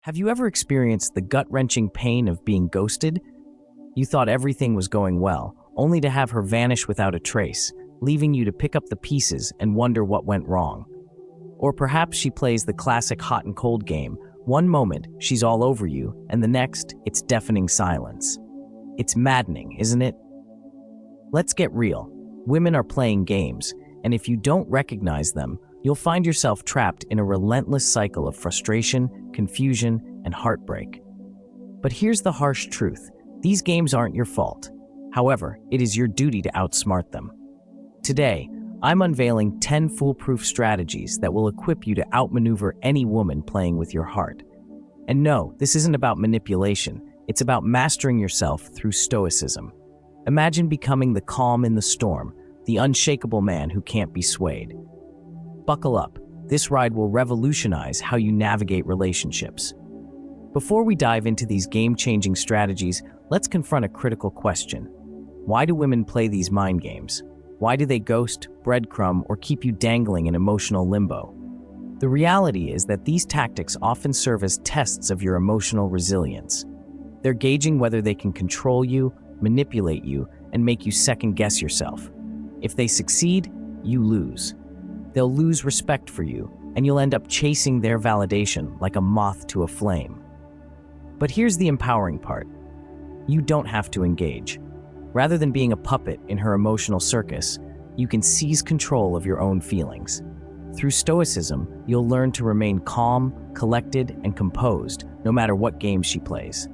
Have you ever experienced the gut-wrenching pain of being ghosted? You thought everything was going well, only to have her vanish without a trace, leaving you to pick up the pieces and wonder what went wrong. Or perhaps she plays the classic hot and cold game. One moment, she's all over you, and the next, it's deafening silence. It's maddening, isn't it? Let's get real. Women are playing games, and if you don't recognize them, you'll find yourself trapped in a relentless cycle of frustration, confusion, and heartbreak. But here's the harsh truth. These games aren't your fault. However, it is your duty to outsmart them. Today, I'm unveiling 10 foolproof strategies that will equip you to outmaneuver any woman playing with your heart. And no, this isn't about manipulation. It's about mastering yourself through Stoicism. Imagine becoming the calm in the storm, the unshakable man who can't be swayed. Buckle up. This ride will revolutionize how you navigate relationships. Before we dive into these game-changing strategies, let's confront a critical question. Why do women play these mind games? Why do they ghost, breadcrumb, or keep you dangling in emotional limbo? The reality is that these tactics often serve as tests of your emotional resilience. They're gauging whether they can control you, manipulate you, and make you second-guess yourself. If they succeed, you lose. They'll lose respect for you, and you'll end up chasing their validation like a moth to a flame. But here's the empowering part. You don't have to engage. Rather than being a puppet in her emotional circus, you can seize control of your own feelings. Through Stoicism, you'll learn to remain calm, collected, and composed, no matter what game she plays.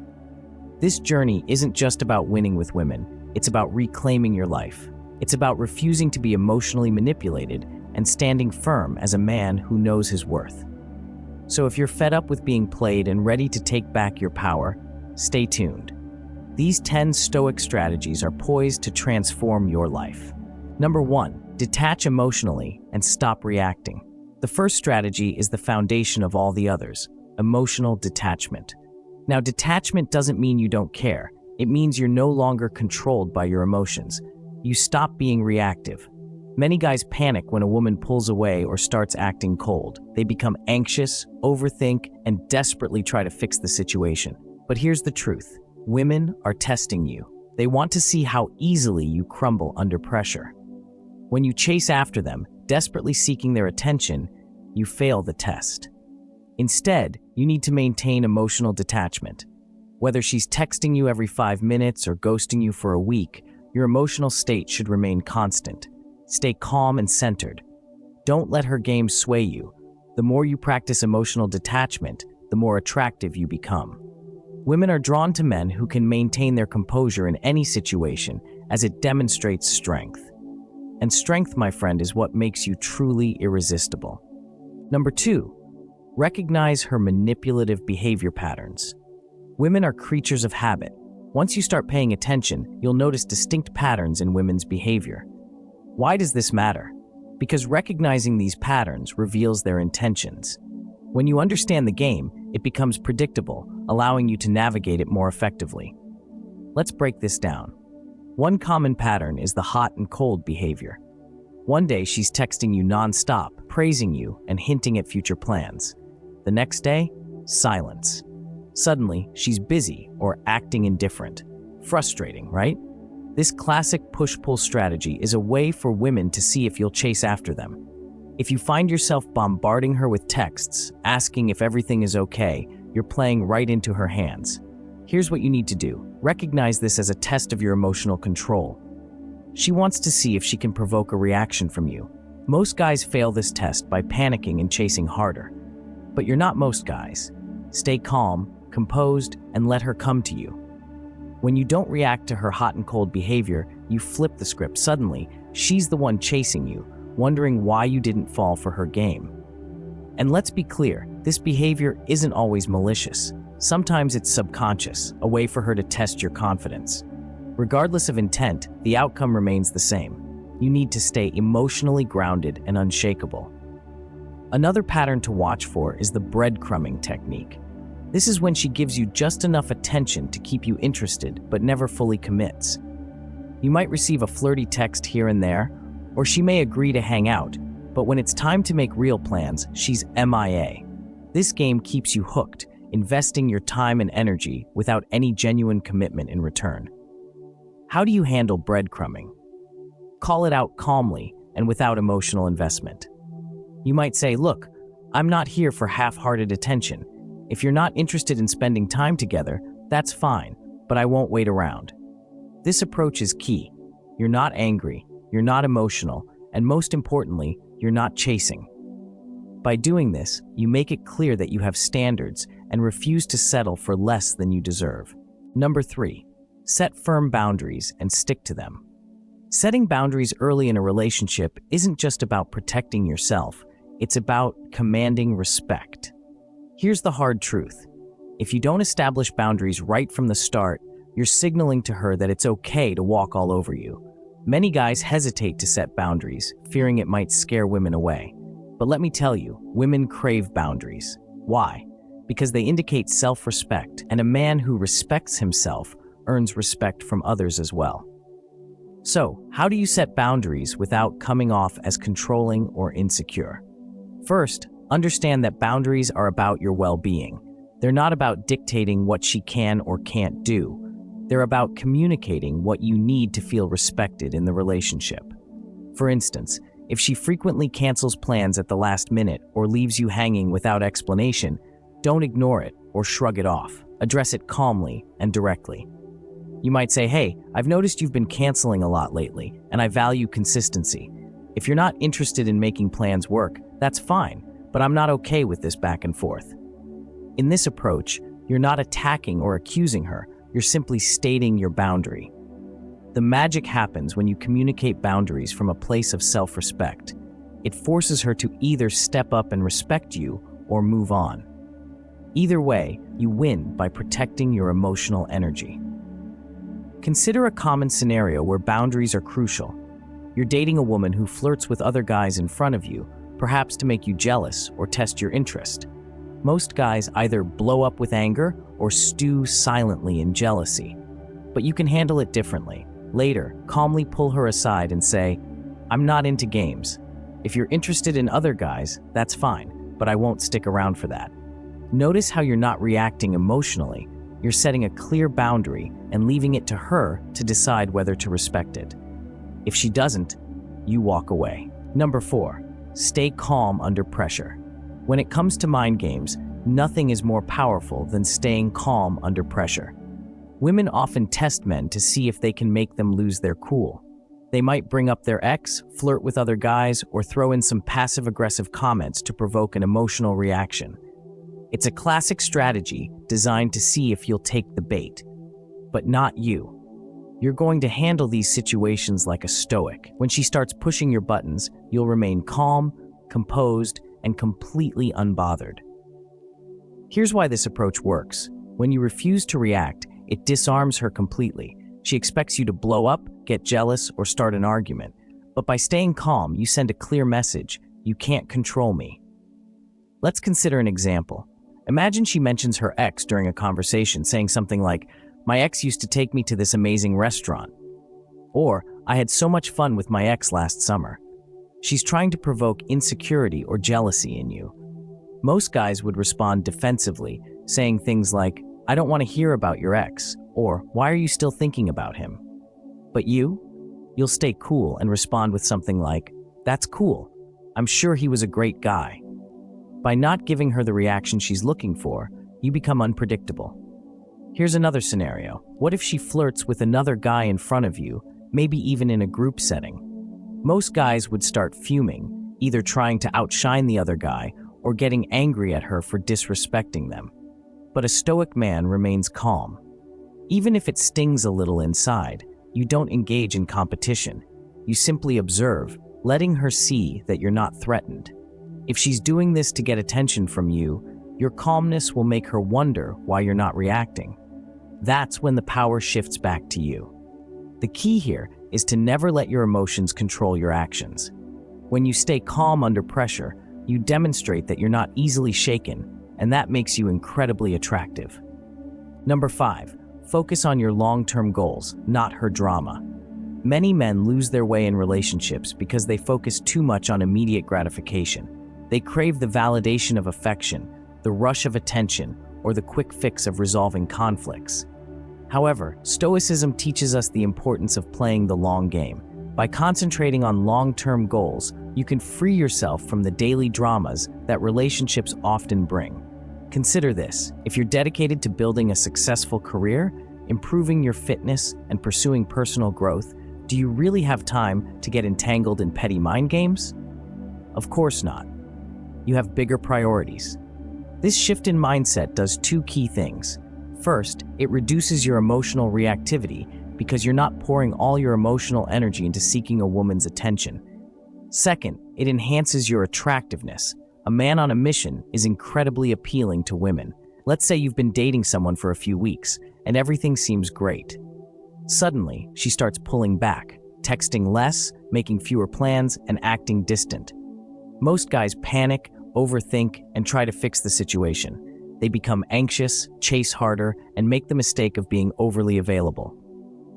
This journey isn't just about winning with women, it's about reclaiming your life. It's about refusing to be emotionally manipulated and standing firm as a man who knows his worth. So if you're fed up with being played and ready to take back your power, stay tuned. These 10 Stoic strategies are poised to transform your life. Number 1, detach emotionally and stop reacting. The first strategy is the foundation of all the others, emotional detachment. Now, detachment doesn't mean you don't care. It means you're no longer controlled by your emotions. You stop being reactive. Many guys panic when a woman pulls away or starts acting cold. They become anxious, overthink, and desperately try to fix the situation. But here's the truth. Women are testing you. They want to see how easily you crumble under pressure. When you chase after them, desperately seeking their attention, you fail the test. Instead, you need to maintain emotional detachment. Whether she's texting you every 5 minutes or ghosting you for a week, your emotional state should remain constant. Stay calm and centered. Don't let her games sway you. The more you practice emotional detachment, the more attractive you become. Women are drawn to men who can maintain their composure in any situation, as it demonstrates strength. And strength, my friend, is what makes you truly irresistible. Number 2, recognize her manipulative behavior patterns. Women are creatures of habit. Once you start paying attention, you'll notice distinct patterns in women's behavior. Why does this matter? Because recognizing these patterns reveals their intentions. When you understand the game, it becomes predictable, allowing you to navigate it more effectively. Let's break this down. One common pattern is the hot and cold behavior. One day she's texting you non-stop, praising you, and hinting at future plans. The next day, silence. Suddenly, she's busy or acting indifferent. Frustrating, right? This classic push-pull strategy is a way for women to see if you'll chase after them. If you find yourself bombarding her with texts, asking if everything is okay, you're playing right into her hands. Here's what you need to do. Recognize this as a test of your emotional control. She wants to see if she can provoke a reaction from you. Most guys fail this test by panicking and chasing harder. But you're not most guys. Stay calm, composed, and let her come to you. When you don't react to her hot and cold behavior, you flip the script. Suddenly, she's the one chasing you, wondering why you didn't fall for her game. And let's be clear, this behavior isn't always malicious. Sometimes it's subconscious, a way for her to test your confidence. Regardless of intent, the outcome remains the same. You need to stay emotionally grounded and unshakable. Another pattern to watch for is the breadcrumbing technique. This is when she gives you just enough attention to keep you interested, but never fully commits. You might receive a flirty text here and there, or she may agree to hang out, but when it's time to make real plans, she's MIA. This game keeps you hooked, investing your time and energy without any genuine commitment in return. How do you handle breadcrumbing? Call it out calmly and without emotional investment. You might say, look, I'm not here for half-hearted attention. If you're not interested in spending time together, that's fine, but I won't wait around. This approach is key. You're not angry, you're not emotional, and most importantly, you're not chasing. By doing this, you make it clear that you have standards and refuse to settle for less than you deserve. Number 3, set firm boundaries and stick to them. Setting boundaries early in a relationship isn't just about protecting yourself, it's about commanding respect. Here's the hard truth. If you don't establish boundaries right from the start, you're signaling to her that it's okay to walk all over you. Many guys hesitate to set boundaries, fearing it might scare women away. But let me tell you, women crave boundaries. Why? Because they indicate self-respect, and a man who respects himself earns respect from others as well. So, how do you set boundaries without coming off as controlling or insecure? First, understand that boundaries are about your well-being. They're not about dictating what she can or can't do. They're about communicating what you need to feel respected in the relationship. For instance, if she frequently cancels plans at the last minute or leaves you hanging without explanation, don't ignore it or shrug it off. Address it calmly and directly. You might say, hey, I've noticed you've been canceling a lot lately, and I value consistency. If you're not interested in making plans work, that's fine, but I'm not okay with this back and forth. In this approach, you're not attacking or accusing her, you're simply stating your boundary. The magic happens when you communicate boundaries from a place of self-respect. It forces her to either step up and respect you or move on. Either way, you win by protecting your emotional energy. Consider a common scenario where boundaries are crucial. You're dating a woman who flirts with other guys in front of you, perhaps to make you jealous or test your interest. Most guys either blow up with anger or stew silently in jealousy. But you can handle it differently. Later, calmly pull her aside and say, I'm not into games. If you're interested in other guys, that's fine, but I won't stick around for that. Notice how you're not reacting emotionally. You're setting a clear boundary and leaving it to her to decide whether to respect it. If she doesn't, you walk away. Number 4, stay calm under pressure. When it comes to mind games, nothing is more powerful than staying calm under pressure. Women often test men to see if they can make them lose their cool. They might bring up their ex, flirt with other guys, or throw in some passive-aggressive comments to provoke an emotional reaction. It's a classic strategy designed to see if you'll take the bait. But not you. You're going to handle these situations like a stoic. When she starts pushing your buttons, you'll remain calm, composed, and completely unbothered. Here's why this approach works. When you refuse to react, it disarms her completely. She expects you to blow up, get jealous, or start an argument. But by staying calm, you send a clear message: you can't control me. Let's consider an example. Imagine she mentions her ex during a conversation, saying something like, my ex used to take me to this amazing restaurant. Or, I had so much fun with my ex last summer. She's trying to provoke insecurity or jealousy in you. Most guys would respond defensively, saying things like, I don't want to hear about your ex, or why are you still thinking about him? But you'll stay cool and respond with something like, that's cool. I'm sure he was a great guy. By not giving her the reaction she's looking for, you become unpredictable. Here's another scenario. What if she flirts with another guy in front of you, maybe even in a group setting? Most guys would start fuming, either trying to outshine the other guy or getting angry at her for disrespecting them. But a stoic man remains calm. Even if it stings a little inside, you don't engage in competition. You simply observe, letting her see that you're not threatened. If she's doing this to get attention from you, your calmness will make her wonder why you're not reacting. That's when the power shifts back to you. The key here is to never let your emotions control your actions. When you stay calm under pressure, you demonstrate that you're not easily shaken, and that makes you incredibly attractive. Number 5, focus on your long-term goals, not her drama. Many men lose their way in relationships because they focus too much on immediate gratification. They crave the validation of affection, the rush of attention, or the quick fix of resolving conflicts. However, Stoicism teaches us the importance of playing the long game. By concentrating on long-term goals, you can free yourself from the daily dramas that relationships often bring. Consider this: if you're dedicated to building a successful career, improving your fitness, and pursuing personal growth, do you really have time to get entangled in petty mind games? Of course not. You have bigger priorities. This shift in mindset does two key things. First, it reduces your emotional reactivity because you're not pouring all your emotional energy into seeking a woman's attention. Second, it enhances your attractiveness. A man on a mission is incredibly appealing to women. Let's say you've been dating someone for a few weeks and everything seems great. Suddenly, she starts pulling back, texting less, making fewer plans, and acting distant. Most guys panic, overthink, and try to fix the situation. They become anxious, chase harder, and make the mistake of being overly available.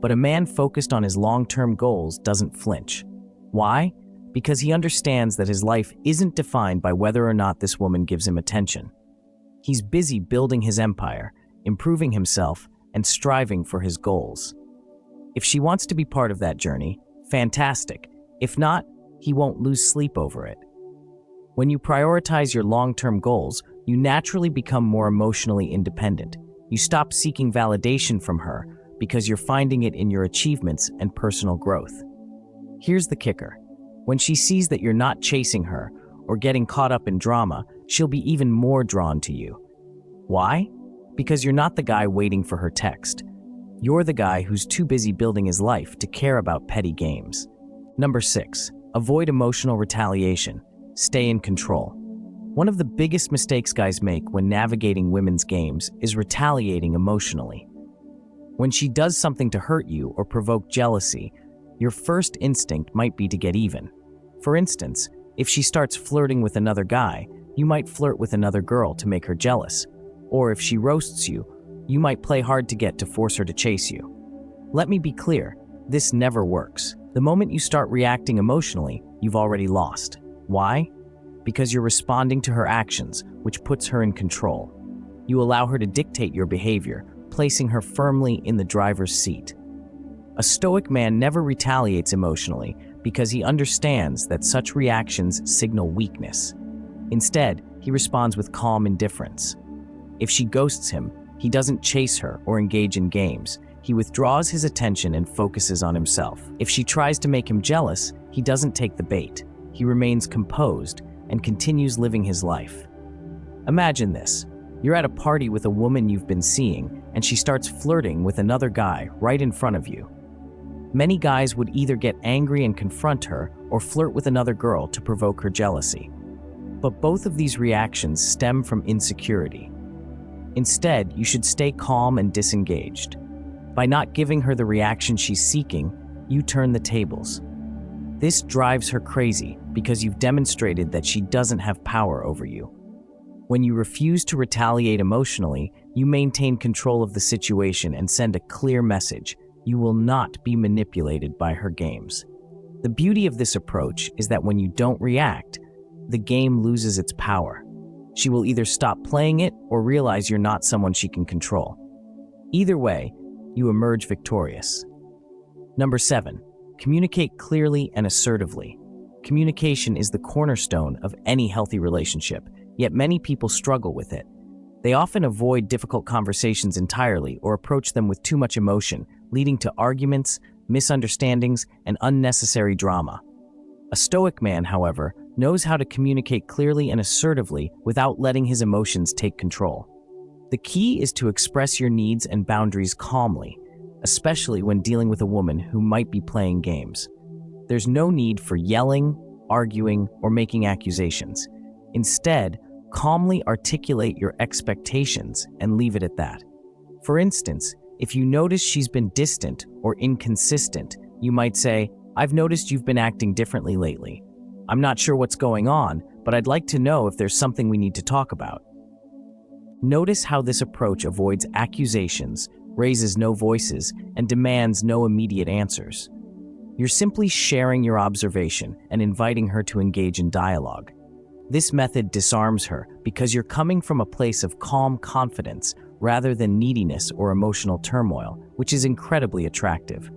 But a man focused on his long-term goals doesn't flinch. Why? Because he understands that his life isn't defined by whether or not this woman gives him attention. He's busy building his empire, improving himself, and striving for his goals. If she wants to be part of that journey, fantastic. If not, he won't lose sleep over it. When you prioritize your long-term goals, you naturally become more emotionally independent. You stop seeking validation from her because you're finding it in your achievements and personal growth. Here's the kicker. When she sees that you're not chasing her or getting caught up in drama, she'll be even more drawn to you. Why? Because you're not the guy waiting for her text. You're the guy who's too busy building his life to care about petty games. Number 6, avoid emotional retaliation. Stay in control. One of the biggest mistakes guys make when navigating women's games is retaliating emotionally. When she does something to hurt you or provoke jealousy, your first instinct might be to get even. For instance, if she starts flirting with another guy, you might flirt with another girl to make her jealous. Or if she roasts you, you might play hard to get to force her to chase you. Let me be clear, this never works. The moment you start reacting emotionally, you've already lost. Why? Because you're responding to her actions, which puts her in control. You allow her to dictate your behavior, placing her firmly in the driver's seat. A stoic man never retaliates emotionally because he understands that such reactions signal weakness. Instead, he responds with calm indifference. If she ghosts him, he doesn't chase her or engage in games. He withdraws his attention and focuses on himself. If she tries to make him jealous, he doesn't take the bait. He remains composed and continues living his life. Imagine this. You're at a party with a woman you've been seeing, and she starts flirting with another guy right in front of you. Many guys would either get angry and confront her or flirt with another girl to provoke her jealousy. But both of these reactions stem from insecurity. Instead, you should stay calm and disengaged. By not giving her the reaction she's seeking, you turn the tables. This drives her crazy because you've demonstrated that she doesn't have power over you. When you refuse to retaliate emotionally, you maintain control of the situation and send a clear message: you will not be manipulated by her games. The beauty of this approach is that when you don't react, the game loses its power. She will either stop playing it or realize you're not someone she can control. Either way, you emerge victorious. Number 7, communicate clearly and assertively. Communication is the cornerstone of any healthy relationship, yet many people struggle with it. They often avoid difficult conversations entirely or approach them with too much emotion, leading to arguments, misunderstandings, and unnecessary drama. A stoic man, however, knows how to communicate clearly and assertively without letting his emotions take control. The key is to express your needs and boundaries calmly, especially when dealing with a woman who might be playing games. There's no need for yelling, arguing, or making accusations. Instead, calmly articulate your expectations and leave it at that. For instance, if you notice she's been distant or inconsistent, you might say, "I've noticed you've been acting differently lately. I'm not sure what's going on, but I'd like to know if there's something we need to talk about." Notice how this approach avoids accusations, raises no voices, and demands no immediate answers. You're simply sharing your observation and inviting her to engage in dialogue. This method disarms her because you're coming from a place of calm confidence rather than neediness or emotional turmoil, which is incredibly attractive.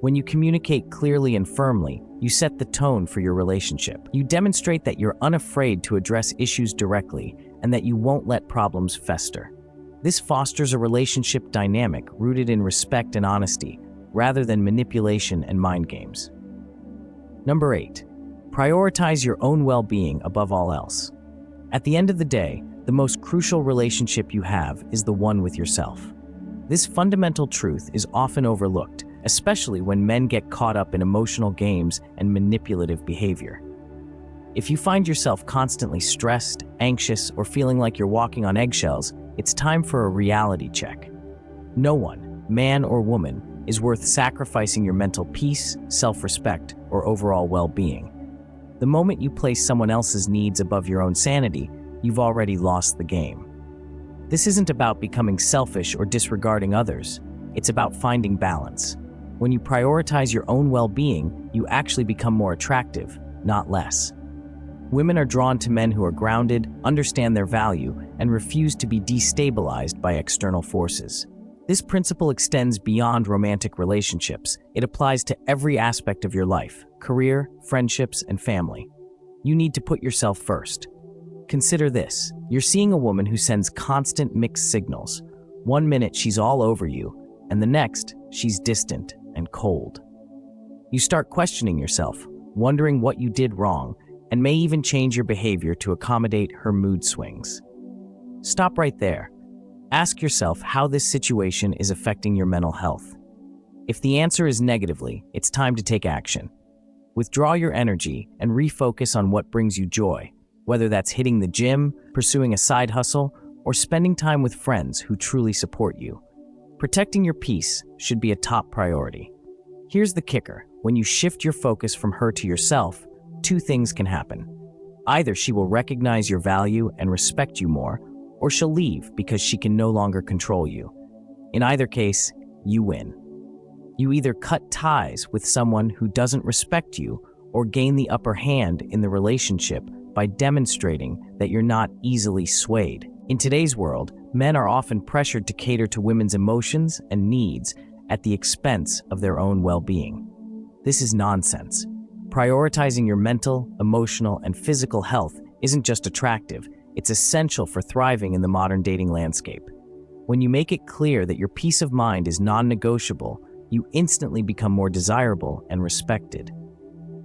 When you communicate clearly and firmly, you set the tone for your relationship. You demonstrate that you're unafraid to address issues directly and that you won't let problems fester. This fosters a relationship dynamic rooted in respect and honesty, rather than manipulation and mind games. Number 8. Prioritize your own well-being above all else. At the end of the day, the most crucial relationship you have is the one with yourself. This fundamental truth is often overlooked, especially when men get caught up in emotional games and manipulative behavior. If you find yourself constantly stressed, anxious, or feeling like you're walking on eggshells, it's time for a reality check. No one, man or woman, is worth sacrificing your mental peace, self-respect, or overall well-being. The moment you place someone else's needs above your own sanity, you've already lost the game. This isn't about becoming selfish or disregarding others. It's about finding balance. When you prioritize your own well-being, you actually become more attractive, not less. Women are drawn to men who are grounded, understand their value, and refuse to be destabilized by external forces. This principle extends beyond romantic relationships. It applies to every aspect of your life: career, friendships, and family. You need to put yourself first. Consider this. You're seeing a woman who sends constant mixed signals. One minute she's all over you, and the next she's distant and cold. You start questioning yourself, wondering what you did wrong, and may even change your behavior to accommodate her mood swings. Stop right there. Ask yourself how this situation is affecting your mental health. If the answer is negatively, it's time to take action. Withdraw your energy and refocus on what brings you joy, whether that's hitting the gym, pursuing a side hustle, or spending time with friends who truly support you. Protecting your peace should be a top priority. Here's the kicker. When you shift your focus from her to yourself, two things can happen. Either she will recognize your value and respect you more, or she'll leave because she can no longer control you. In either case, you win. You either cut ties with someone who doesn't respect you or gain the upper hand in the relationship by demonstrating that you're not easily swayed. In today's world, men are often pressured to cater to women's emotions and needs at the expense of their own well-being. This is nonsense. Prioritizing your mental, emotional, and physical health isn't just attractive, it's essential for thriving in the modern dating landscape. When you make it clear that your peace of mind is non-negotiable, you instantly become more desirable and respected.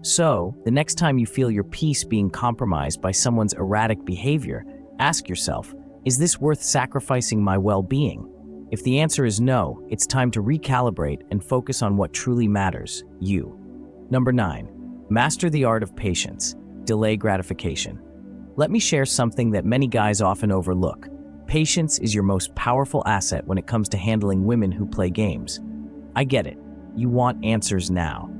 So, the next time you feel your peace being compromised by someone's erratic behavior, ask yourself, is this worth sacrificing my well-being? If the answer is no, it's time to recalibrate and focus on what truly matters, you. Number 9. Master the art of patience. Delay gratification. Let me share something that many guys often overlook. Patience is your most powerful asset when it comes to handling women who play games. I get it. You want answers now.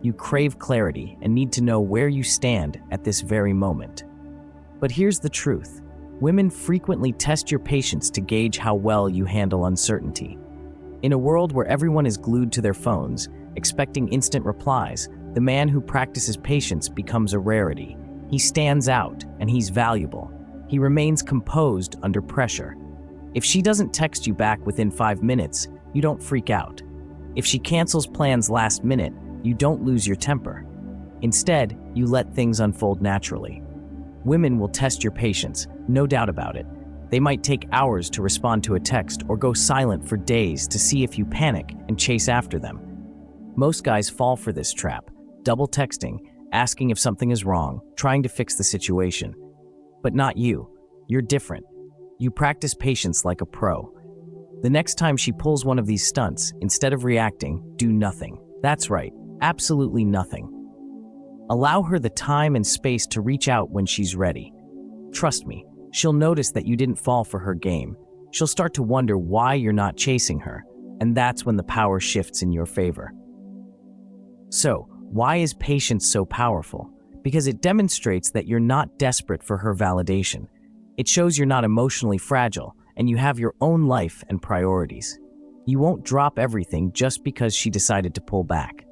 You crave clarity and need to know where you stand at this very moment. But here's the truth. Women frequently test your patience to gauge how well you handle uncertainty. In a world where everyone is glued to their phones, expecting instant replies, the man who practices patience becomes a rarity. He stands out, and he's valuable. He remains composed under pressure. If she doesn't text you back within 5 minutes, you don't freak out. If she cancels plans last minute, you don't lose your temper. Instead, you let things unfold naturally. Women will test your patience, no doubt about it. They might take hours to respond to a text or go silent for days to see if you panic and chase after them. Most guys fall for this trap, double texting, asking if something is wrong, trying to fix the situation. But not you. You're different. You practice patience like a pro. The next time she pulls one of these stunts, instead of reacting, do nothing. That's right, absolutely nothing. Allow her the time and space to reach out when she's ready. Trust me, she'll notice that you didn't fall for her game. She'll start to wonder why you're not chasing her, and that's when the power shifts in your favor. So, why is patience so powerful? Because it demonstrates that you're not desperate for her validation. It shows you're not emotionally fragile, and you have your own life and priorities. You won't drop everything just because she decided to pull back.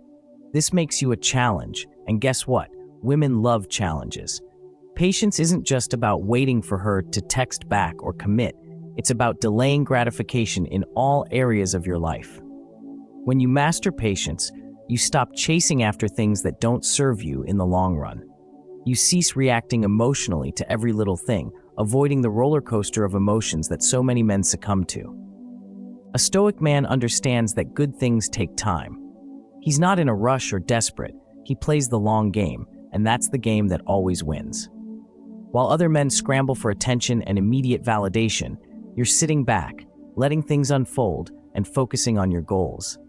This makes you a challenge, and guess what? Women love challenges. Patience isn't just about waiting for her to text back or commit. It's about delaying gratification in all areas of your life. When you master patience, you stop chasing after things that don't serve you in the long run. You cease reacting emotionally to every little thing, avoiding the roller coaster of emotions that so many men succumb to. A Stoic man understands that good things take time. He's not in a rush or desperate. He plays the long game, and that's the game that always wins. While other men scramble for attention and immediate validation, you're sitting back, letting things unfold, and focusing on your goals.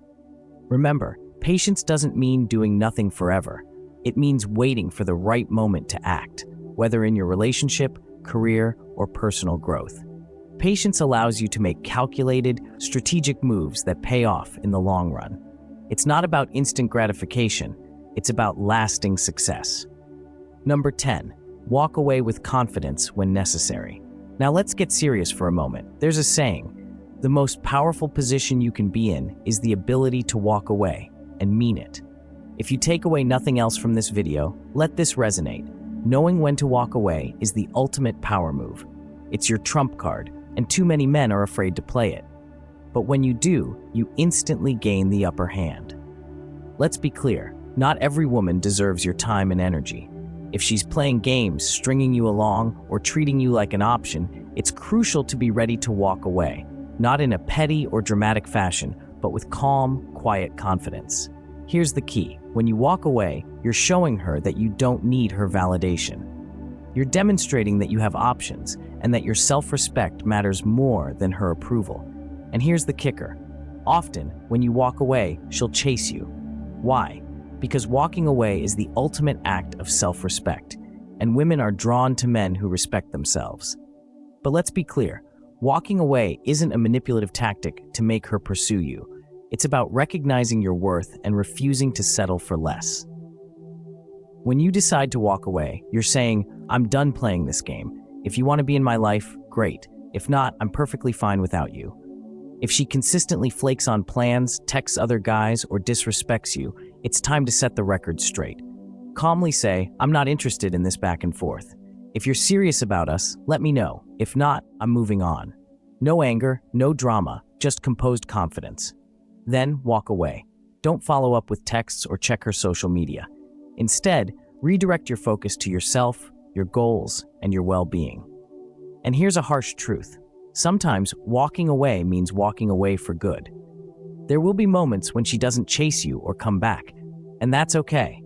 Remember, patience doesn't mean doing nothing forever. It means waiting for the right moment to act, whether in your relationship, career, or personal growth. Patience allows you to make calculated, strategic moves that pay off in the long run. It's not about instant gratification, it's about lasting success. Number 10, walk away with confidence when necessary. Now let's get serious for a moment. There's a saying, the most powerful position you can be in is the ability to walk away, and mean it. If you take away nothing else from this video, let this resonate. Knowing when to walk away is the ultimate power move. It's your trump card, and too many men are afraid to play it. But when you do, you instantly gain the upper hand. Let's be clear, not every woman deserves your time and energy. If she's playing games, stringing you along, or treating you like an option, it's crucial to be ready to walk away, not in a petty or dramatic fashion, but with calm, quiet confidence. Here's the key. When you walk away, you're showing her that you don't need her validation. You're demonstrating that you have options and that your self-respect matters more than her approval. And here's the kicker. Often, when you walk away, she'll chase you. Why? Because walking away is the ultimate act of self-respect, and women are drawn to men who respect themselves. But let's be clear, walking away isn't a manipulative tactic to make her pursue you. It's about recognizing your worth and refusing to settle for less. When you decide to walk away, you're saying, I'm done playing this game. If you want to be in my life, great. If not, I'm perfectly fine without you. If she consistently flakes on plans, texts other guys, or disrespects you, it's time to set the record straight. Calmly say, I'm not interested in this back and forth. If you're serious about us, let me know. If not, I'm moving on. No anger, no drama, just composed confidence. Then walk away. Don't follow up with texts or check her social media. Instead, redirect your focus to yourself, your goals, and your well-being. And here's a harsh truth. Sometimes walking away means walking away for good. There will be moments when she doesn't chase you or come back, and that's okay.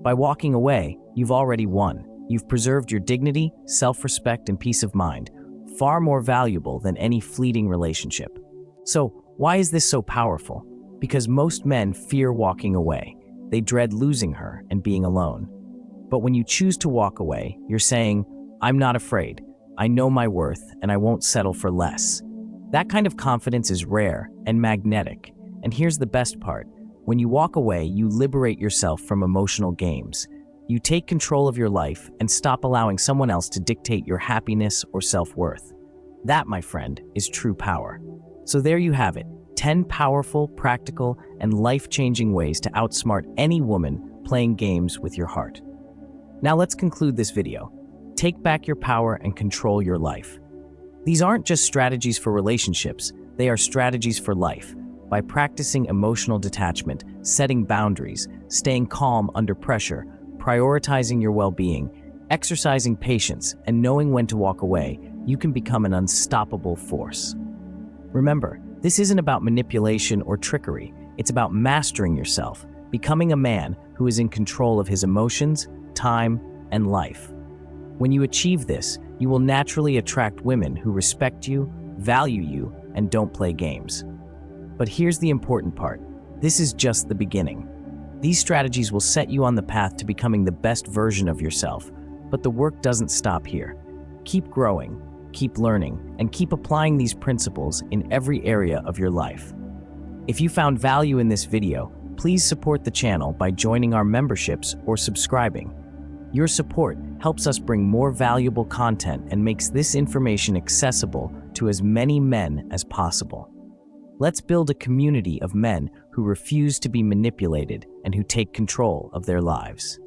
By walking away, you've already won. You've preserved your dignity, self-respect, and peace of mind, far more valuable than any fleeting relationship. So, why is this so powerful? Because most men fear walking away. They dread losing her and being alone. But when you choose to walk away, you're saying, I'm not afraid. I know my worth, and I won't settle for less. That kind of confidence is rare and magnetic. And here's the best part. When you walk away, you liberate yourself from emotional games. You take control of your life and stop allowing someone else to dictate your happiness or self-worth. That, my friend, is true power. So there you have it, 10 powerful, practical, and life-changing ways to outsmart any woman playing games with your heart. Now let's conclude this video. Take back your power and control your life. These aren't just strategies for relationships, they are strategies for life. By practicing emotional detachment, setting boundaries, staying calm under pressure, prioritizing your well-being, exercising patience, and knowing when to walk away, you can become an unstoppable force. Remember, this isn't about manipulation or trickery. It's about mastering yourself, becoming a man who is in control of his emotions, time, and life. When you achieve this, you will naturally attract women who respect you, value you, and don't play games. But here's the important part. This is just the beginning. These strategies will set you on the path to becoming the best version of yourself, but the work doesn't stop here. Keep growing, keep learning, and keep applying these principles in every area of your life. If you found value in this video, please support the channel by joining our memberships or subscribing. Your support helps us bring more valuable content and makes this information accessible to as many men as possible. Let's build a community of men who refuse to be manipulated and who take control of their lives.